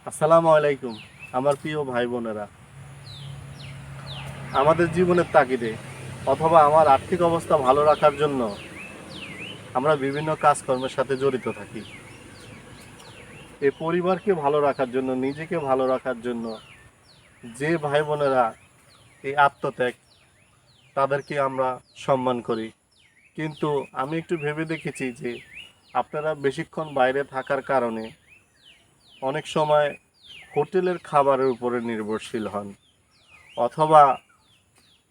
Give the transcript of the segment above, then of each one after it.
আসসালামু আলাইকুম আমার প্রিয় ভাই বোনেরা। আমাদের জীবনের তাগিদে অথবা আমার আর্থিক অবস্থা ভালো রাখার জন্য আমরা বিভিন্ন কাজকর্মের সাথে জড়িত থাকি। এই পরিবারকে ভালো রাখার জন্য, নিজেকে ভালো রাখার জন্য যে ভাই বোনেরা এই আত্মত্যাগ, তাদেরকে আমরা সম্মান করি। কিন্তু আমি একটু ভেবে দেখেছি যে আপনারা বেশিক্ষণ বাইরে থাকার কারণে অনেক সময় হোটেলের খাবারের উপরে নির্ভরশীল হন, অথবা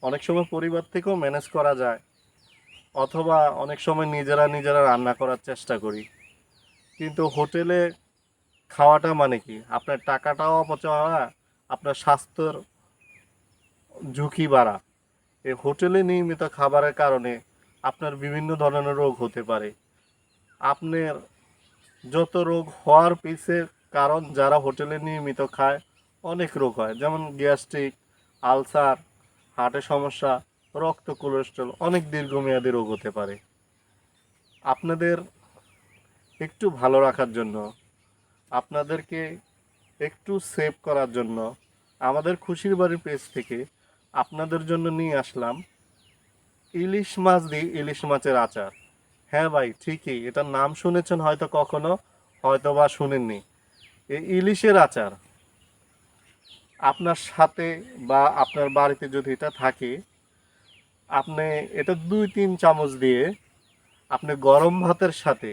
অনেক সময় পরিবার থেকেও ম্যানেজ করা যায়, অথবা অনেক সময় নিজেরা নিজেরা রান্না করার চেষ্টা করি। কিন্তু হোটেলে খাওয়াটা মানে কি, আপনার টাকাটাও অপচয় হয়, আপনার স্বাস্থ্যের ঝুঁকি বাড়া। এই হোটেলে নিয়মিত খাবারের কারণে আপনার বিভিন্ন ধরনের রোগ হতে পারে। আপনার যত রোগ হওয়ার পিছে কারণ, যারা হোটেলে নিয়মিত খায় অনেক রোগ হয়, যেমন গ্যাস্ট্রিক, আলসার, হার্টের সমস্যা, রক্ত কোলেস্ট্রল, অনেক দীর্ঘমেয়াদী রোগ হতে পারে। আপনাদের একটু ভালো রাখার জন্য, আপনাদেরকে একটু সেভ করার জন্য আমাদের খুশির বাড়ির পেজ থেকে আপনাদের জন্য নিয়ে আসলাম ইলিশ মাছ দিয়ে ইলিশ মাছের আচার। হ্যাঁ ভাই, ঠিকই, এটার নাম শুনেছেন হয়তো কখনো, হয়তো বা শুনেননি। এই ইলিশের আচার আপনার সাথে বা আপনার বাড়িতে যদি এটা থাকে, আপনি এটা 2-3 চামচ দিয়ে আপনি গরম ভাতের সাথে,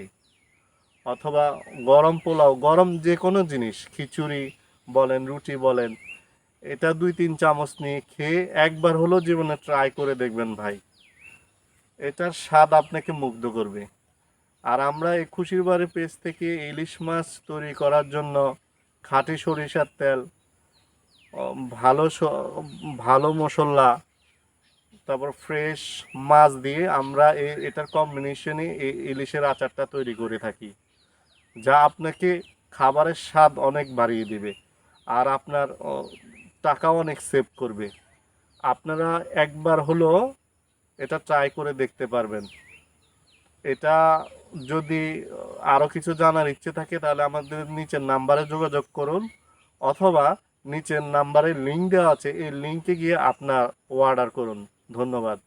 অথবা গরম পোলাও, গরম যে কোনো জিনিস, খিচুড়ি বলেন, রুটি বলেন, এটা 2-3 চামচ নিয়ে খেয়ে একবার হলো জীবনে ট্রাই করে দেখবেন ভাই, এটার স্বাদ আপনাকে মুগ্ধ করবে। আর আমরা এই খুশির বাড়ি পেজ থেকে ইলিশ মাছ তৈরি করার জন্য খাঁটি সরিষার তেল, ভালো ভালো মশলা, তারপর ফ্রেশ মাছ দিয়ে আমরা এটার কম্বিনেশনে এই ইলিশের আচারটা তৈরি করে থাকি, যা আপনাকে খাবারের স্বাদ অনেক বাড়িয়ে দিবে আর আপনার টাকাও অনেক সেভ করবে। আপনারা একবার হলো এটা ট্রাই করে দেখতে পারবেন। এটা যদি আরও কিছু জানার ইচ্ছে থাকে তাহলে আমাদের নিচের নাম্বারে যোগাযোগ করুন, অথবা নিচের নাম্বারে লিঙ্ক দেওয়া আছে, এই লিঙ্কে গিয়ে আপনার অর্ডার করুন। ধন্যবাদ।